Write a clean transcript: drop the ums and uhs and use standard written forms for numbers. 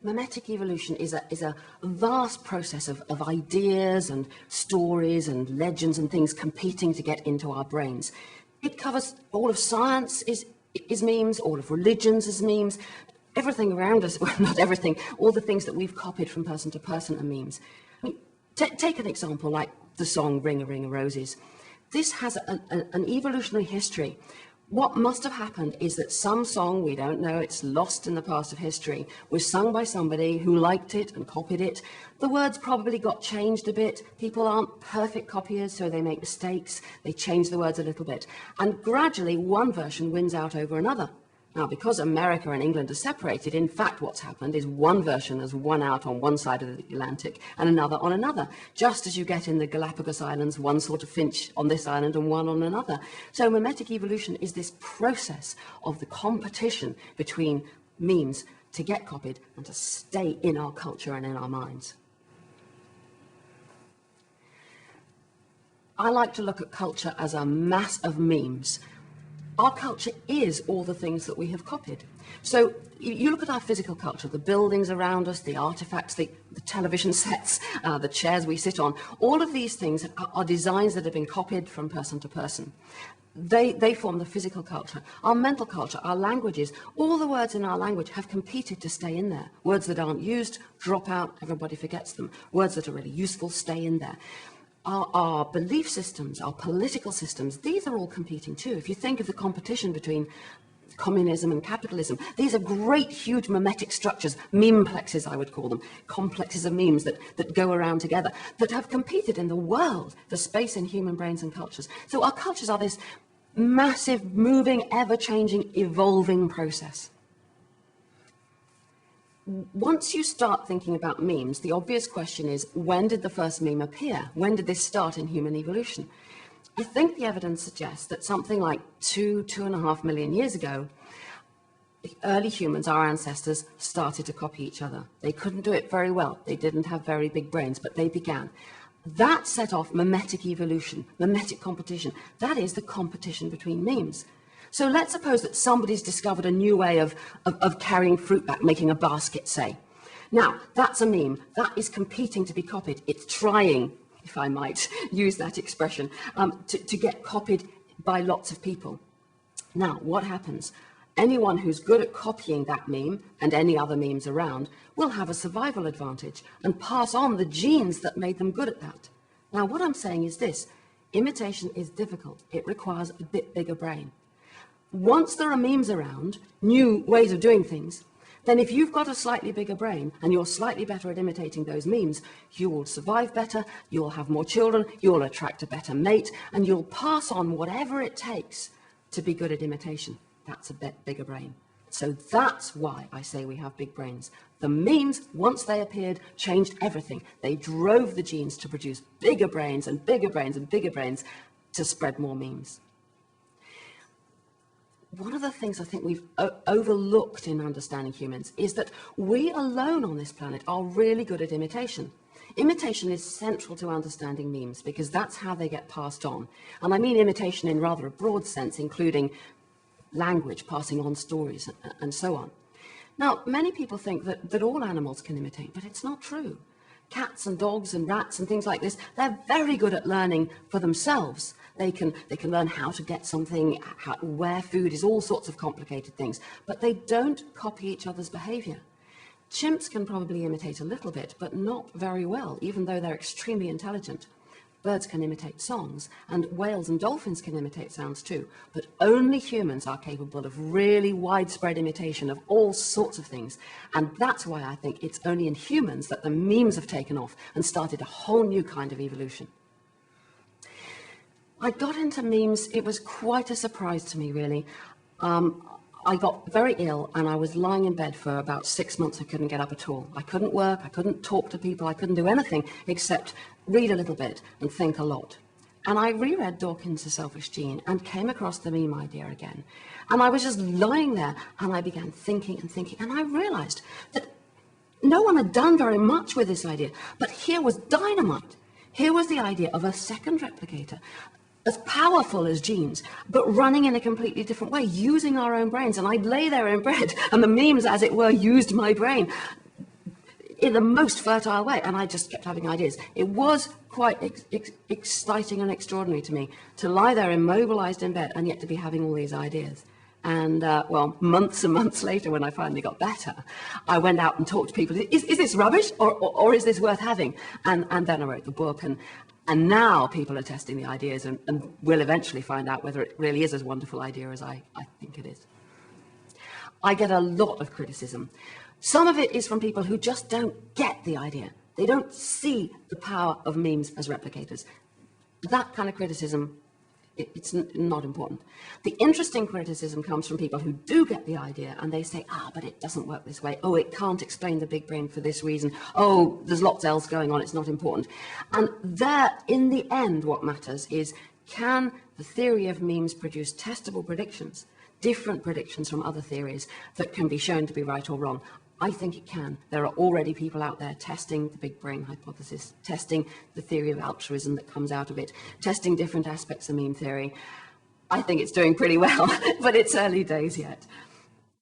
Memetic evolution is a vast process of ideas and stories and legends and things competing to get into our brains. It covers all of science is memes, all of religions is memes, everything around us, well, not everything, all the things that we've copied from person to person are memes. I mean, take an example like the song Ring a Ring of Roses. This has an evolutionary history. What must have happened is that some song, we don't know, it's lost in the past of history, was sung by somebody who liked it and copied it. The words probably got changed a bit. People aren't perfect copiers, so they make mistakes. They change the words a little bit. And gradually, one version wins out over another. Now, because America and England are separated, in fact, what's happened is one version has won out on one side of the Atlantic and another on another, just as you get in the Galapagos Islands, one sort of finch on this island and one on another. So memetic evolution is this process of the competition between memes to get copied and to stay in our culture and in our minds. I like to look at culture as a mass of memes. Our culture is all the things that we have copied. So you look at our physical culture, the buildings around us, the artifacts, the television sets, the chairs we sit on, all of these things are designs that have been copied from person to person. They form the physical culture. Our mental culture, our languages, all the words in our language have competed to stay in there. Words that aren't used drop out, everybody forgets them. Words that are really useful stay in there. Our belief systems, our political systems, these are all competing too. If you think of the competition between communism and capitalism, these are great, huge memetic structures, memeplexes I would call them, complexes of memes that go around together, that have competed in the world for space in human brains and cultures. So our cultures are this massive, moving, ever-changing, evolving process. Once you start thinking about memes, the obvious question is, when did the first meme appear? When did this start in human evolution? I think the evidence suggests that something like 2.5 million years ago, the early humans, our ancestors, started to copy each other. They couldn't do it very well. They didn't have very big brains, but they began. That set off memetic evolution, memetic competition. That is the competition between memes. So let's suppose that somebody's discovered a new way of carrying fruit back, making a basket, say. Now, that's a meme. That is competing to be copied. It's trying, if I might use that expression, to get copied by lots of people. Now, what happens? Anyone who's good at copying that meme and any other memes around will have a survival advantage and pass on the genes that made them good at that. Now, what I'm saying is this. Imitation is difficult. It requires a bit bigger brain. Once there are memes around, new ways of doing things, then if you've got a slightly bigger brain and you're slightly better at imitating those memes, you will survive better, you'll have more children, you'll attract a better mate, and you'll pass on whatever it takes to be good at imitation. That's a bit bigger brain. So that's why I say we have big brains. The memes, once they appeared, changed everything. They drove the genes to produce bigger brains and bigger brains and bigger brains to spread more memes. One of the things I think we've overlooked in understanding humans is that we alone on this planet are really good at imitation. Imitation is central to understanding memes because that's how they get passed on. And I mean imitation in rather a broad sense, including language, passing on stories, and so on. Now, many people think that all animals can imitate, but it's not true. Cats and dogs and rats and things like this, they're very good at learning for themselves. They can learn how to get something, where food is, all sorts of complicated things, but they don't copy each other's behavior. Chimps can probably imitate a little bit, but not very well, even though they're extremely intelligent. Birds can imitate songs, and whales and dolphins can imitate sounds too, but only humans are capable of really widespread imitation of all sorts of things. And that's why I think it's only in humans that the memes have taken off and started a whole new kind of evolution. I got into memes, it was quite a surprise to me, really. I got very ill and I was lying in bed for about 6 months. I couldn't get up at all. I couldn't work, I couldn't talk to people, I couldn't do anything except read a little bit and think a lot. And I reread Dawkins' The Selfish Gene and came across the meme idea again. And I was just lying there and I began thinking and thinking, and I realized that no one had done very much with this idea, but here was dynamite. Here was the idea of a second replicator, as powerful as genes, but running in a completely different way, using our own brains. And I'd lay there in bed, and the memes, as it were, used my brain. in the most fertile way, and I just kept having ideas. It was quite exciting and extraordinary to me to lie there immobilized in bed and yet to be having all these ideas. And, well, months and months later, when I finally got better, I went out and talked to people. Is this rubbish or is this worth having? And then I wrote the book. And now people are testing the ideas and will eventually find out whether it really is as wonderful idea as I think it is. I get a lot of criticism. Some of it is from people who just don't get the idea. They don't see the power of memes as replicators. That kind of criticism, it's not important. The interesting criticism comes from people who do get the idea and they say, but it doesn't work this way. Oh, it can't explain the big brain for this reason. Oh, there's lots else going on. It's not important. And there, in the end, what matters is, can the theory of memes produce testable predictions, different predictions from other theories that can be shown to be right or wrong? I think it can. There are already people out there testing the big brain hypothesis, testing the theory of altruism that comes out of it, testing different aspects of meme theory. I think it's doing pretty well, but it's early days yet.